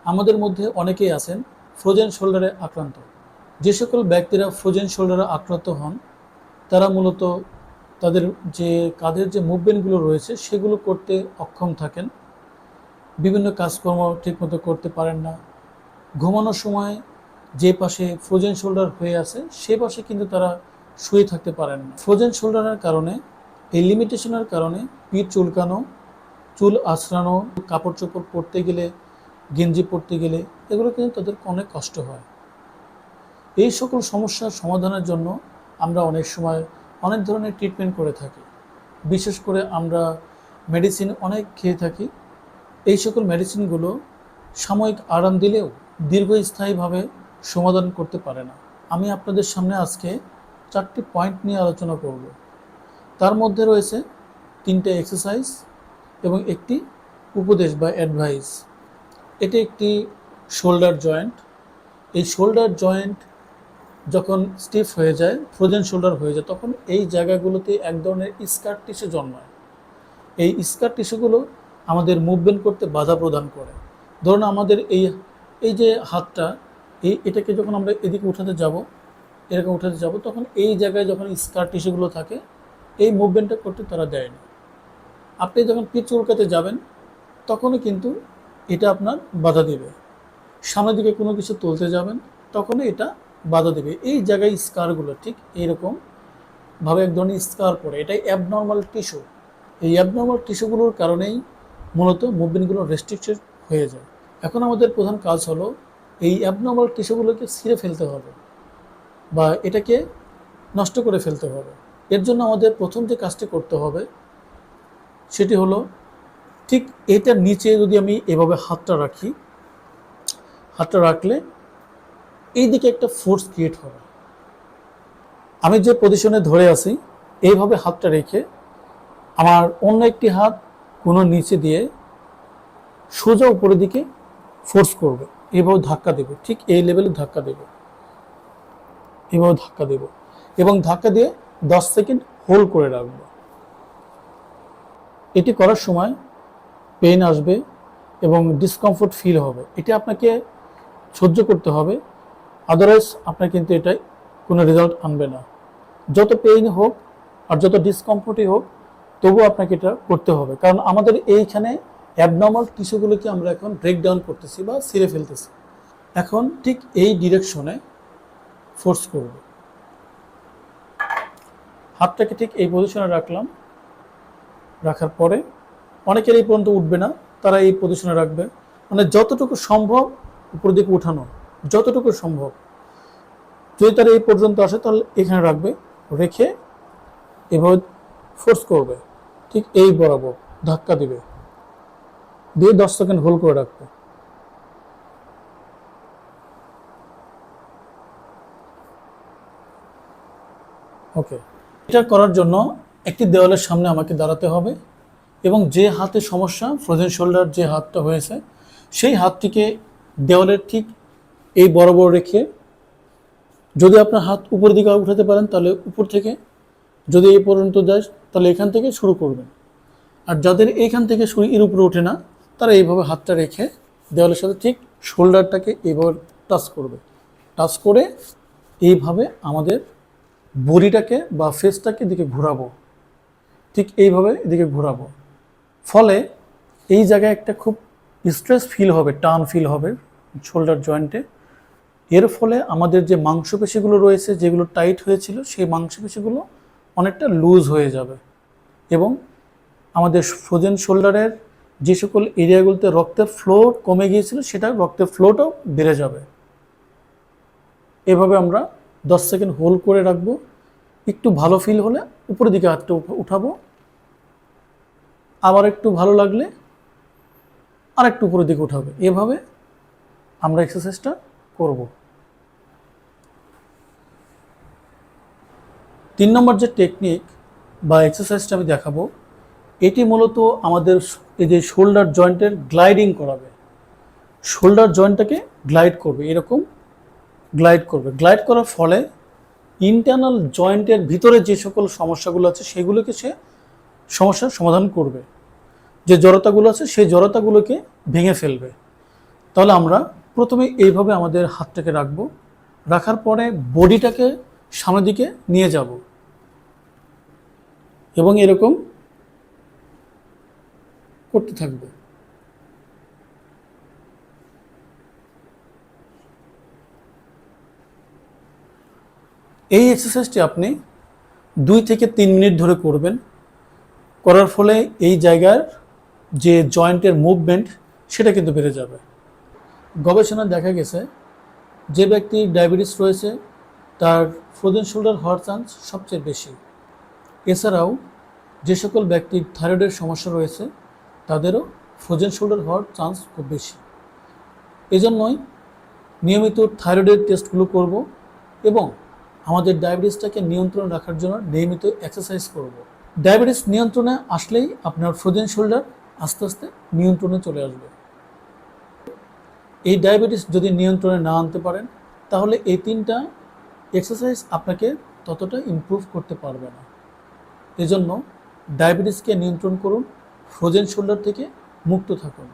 আমাদের মধ্যে অনেকেই আছেন ফ্রোজেন শোল্ডারে আক্রান্ত। যে সকল ব্যক্তিরা ফ্রোজেন শোল্ডারে আক্রান্ত হন তারা মূলত তাদের যে কাঁধের যে মুভমেন্টগুলো রয়েছে সেগুলো করতে অক্ষম থাকেন, বিভিন্ন কাজকর্ম ঠিকমতো করতে পারেন না। ঘুমানোর সময় যে পাশে ফ্রোজেন শোল্ডার হয়ে আছে সে পাশে কিন্তু তারা শুয়ে থাকতে পারেন না। ফ্রোজেন শোল্ডারের কারণে, এই লিমিটেশনের কারণে পিঠ চুলকানো, চুল আঁচড়ানো, কাপড় চোপড় পরতে গেলে, গেঞ্জি পরতে গেলে এগুলো কিন্তু তাদের অনেক কষ্ট হয়। এই সকল সমস্যার সমাধানের জন্য আমরা অনেক সময় অনেক ধরনের ট্রিটমেন্ট করে থাকি। বিশেষ করে আমরা মেডিসিন অনেক খেয়ে থাকি। এই সকল মেডিসিনগুলো সাময়িক আরাম দিলেও দীর্ঘস্থায়ীভাবে সমাধান করতে পারে না। আমি আপনাদের সামনে আজকে 4টি পয়েন্ট নিয়ে আলোচনা করব। তার মধ্যে রয়েছে 3টে এক্সারসাইজ এবং একটি উপদেশ বা অ্যাডভাইস। এটি একটি শোল্ডার জয়েন্ট। এই শোল্ডার জয়েন্ট যখন স্টিফ হয়ে যায়, ফ্রোজেন শোল্ডার হয়ে যায়, তখন এই জায়গাগুলোতে এক ধরনের স্কার টিস্যু জন্মায়। এই স্কার টিস্যুগুলো আমাদের মুভমেন্ট করতে বাধা প্রদান করে। ধরুন আমাদের এই যে হাতটা, এটাকে যখন আমরা এদিকে উঠাতে যাব, এরকম উঠাতে যাব, তখন এই জায়গায় যখন স্কার টিস্যুগুলো থাকে এই মুভমেন্টটা করতে তারা দেয় না। আপনি যখন পিঠ চুলকাতে যাবেন তখনও কিন্তু এটা আপনার বাধা দেবে। সামনের দিকে কোনো কিছু তুলতে যাবেন তখনও এটা বাধা দেবে। এই জায়গায় স্কারগুলো ঠিক এইরকমভাবে এক ধরনের স্কার পড়ে, এটাই অ্যাবনর্মাল টিস্যু। এই অ্যাবনর্মাল টিস্যুগুলোর কারণেই মূলত মুভমেন্টগুলো রেস্ট্রিক্টেড হয়ে যায়। এখন আমাদের প্রধান কাজ হলো এই অ্যাবনর্মাল টিস্যুগুলোকে ছিঁড়ে ফেলতে হবে বা এটাকে নষ্ট করে ফেলতে হবে। এর জন্য আমাদের প্রথম যে কাজটি করতে হবে সেটি হলো, ঠিক এটার নিচে যদি আমি এভাবে হাতটা রাখি, হাতটা রাখলে এই দিকে একটা ফোর্স ক্রিয়েট হবে। আমি যে পজিশনে ধরে আছি এইভাবে হাতটা রেখে আমার অন্য একটি হাত কোনো নিচে দিয়ে সোজা উপরের দিকে ফোর্স করবে, এইভাবে ধাক্কা দেবে, ঠিক এই লেভেলে ধাক্কা দেবে, এইভাবে ধাক্কা দেব এবং ধাক্কা দিয়ে 10 সেকেন্ড হোল্ড করে রাখবো। এটি করার সময় পেইন আসবে এবং ডিসকমফোর্ট ফিল হবে, এটি আপনাকে সহ্য করতে হবে, আদারওয়াইজ আপনার কিন্তু এটাই কোনো রেজাল্ট আনবে না। যত পেইন হোক আর যত ডিসকমফোর্টই হোক তবুও আপনাকে এটা করতে হবে, কারণ আমাদের এইখানে অ্যাবনর্মাল টিস্যুগুলোকে আমরা এখন ব্রেকডাউন করতেছি বা ছিঁড়ে ফেলতেছি। এখন ঠিক এই ডিরেকশনে ফোর্স করব, হাতটাকে ঠিক এই পজিশনে রাখলাম। রাখার পরে অনেকের এই পর্যন্ত উঠবে না, তারা এই পজিশনে রাখবে, মানে যতটুকু সম্ভব উপর দিকে উঠানো, যতটুকু সম্ভব। যদি তারা এই পর্যন্ত আসে তাহলে এখানে রাখবে, রেখে এভাবে ফোর্স করবে, ঠিক এই বরাবর ধাক্কা দিবে, দিয়ে 10 সেকেন্ড হোল্ড করে রাখবে। ওকে, এটা করার জন্য একটি দেওয়ালের সামনে আমাকে দাঁড়াতে হবে এবং যে হাতে সমস্যা, ফ্রোজেন শোল্ডার যে হাতটা হয়েছে, সেই হাতটিকে দেওয়ালের ঠিক এই বরাবর রেখে, যদি আপনার হাত উপরের দিকে উঠাতে পারেন তাহলে উপর থেকে, যদি এই পর্যন্ত যায় তাহলে এখান থেকে শুরু করবেন। আর যাদের এইখান থেকে শুরু এর উপরে ওঠে না তারা এইভাবে হাতটা রেখে দেওয়ালের সাথে ঠিক শোল্ডারটাকে এইভাবে টাচ করবে। টাচ করে এইভাবে আমাদের বডিটাকে বা ফেসটাকে এদিকে ঘোরাবো, ঠিক এইভাবে এদিকে ঘোরাবো। ফলে এই জায়গায় একটা খুব স্ট্রেস ফিল হবে, টান ফিল হবে শোল্ডার জয়েন্টে। এর ফলে আমাদের যে মাংসপেশিগুলো রয়েছে, যেগুলো টাইট হয়েছিল, সেই মাংসপেশিগুলো অনেকটা লুজ হয়ে যাবে এবং আমাদের ফ্রোজেন শোল্ডারের যে সকল এরিয়াগুলোতে রক্তের ফ্লো কমে গিয়েছিল সেটা রক্তের ফ্লোটাও বেড়ে যাবে। এভাবে আমরা 10 সেকেন্ড হোল্ড করে রাখবো। একটু ভালো ফিল হলে উপরের দিকে হাতটা উঠাবো, আবার একটু ভালো লাগলে আর একটু উপরের দিকে উঠাবে। এভাবে আমরা এক্সারসাইজটা করব। 3 নম্বর যে টেকনিক বা এক্সারসাইজটা আমি দেখাবো, এটি মূলত আমাদের এই যে শোল্ডার জয়েন্টের গ্লাইডিং করাবে। শোল্ডার জয়েন্টটাকে গ্লাইড করবে, এরকম গ্লাইড করবে। গ্লাইড করার ফলে ইন্টারনাল জয়েন্টের ভিতরে যে সকল সমস্যাগুলো আছে সেগুলোকে সে সমস্যার সমাধান করবে। যে জড়তাগুলো আছে সেই জড়তাগুলোকে ভেঙে ফেলবে। তাহলে আমরা প্রথমে এইভাবে আমাদের হাতটাকে রাখবো, রাখার পরে বডিটাকে সামনের দিকে নিয়ে যাব এবং এরকম করতে থাকবো। এই এক্সারসাইজটি আপনি 2 থেকে 3 মিনিট ধরে করবেন। করার ফলে এই জায়গার যে জয়েন্টের মুভমেন্ট সেটা কিন্তু বেড়ে যাবে। গবেষণায় দেখা গেছে যে ব্যক্তির ডায়াবেটিস রয়েছে তার ফ্রোজেন শোল্ডার হওয়ার চান্স সবচেয়ে বেশি। এছাড়াও যে সকল ব্যক্তির থাইরয়েডের সমস্যা রয়েছে তাদেরও ফ্রোজেন শোল্ডার হওয়ার চান্স খুব বেশি। এজন্যই নিয়মিত থাইরয়েডের টেস্টগুলো করব এবং আমাদের ডায়াবেটিসটাকে নিয়ন্ত্রণে রাখার জন্য নিয়মিত এক্সারসাইজ করব। ডায়াবেটিস নিয়ন্ত্রণে আসলেই আপনার ফ্রোজেন শোল্ডার আস্তে আস্তে নিয়ন্ত্রণে চলে আসবে। এই ডায়াবেটিস যদি নিয়ন্ত্রণে না আনতে পারেন তাহলে এই 3টা এক্সারসাইজ আপনাকে ততটা ইমপ্রুভ করতে পারবে না। এজন্য ডায়াবেটিসকে নিয়ন্ত্রণ করুন, ফ্রোজেন শোল্ডার থেকে মুক্ত থাকুন।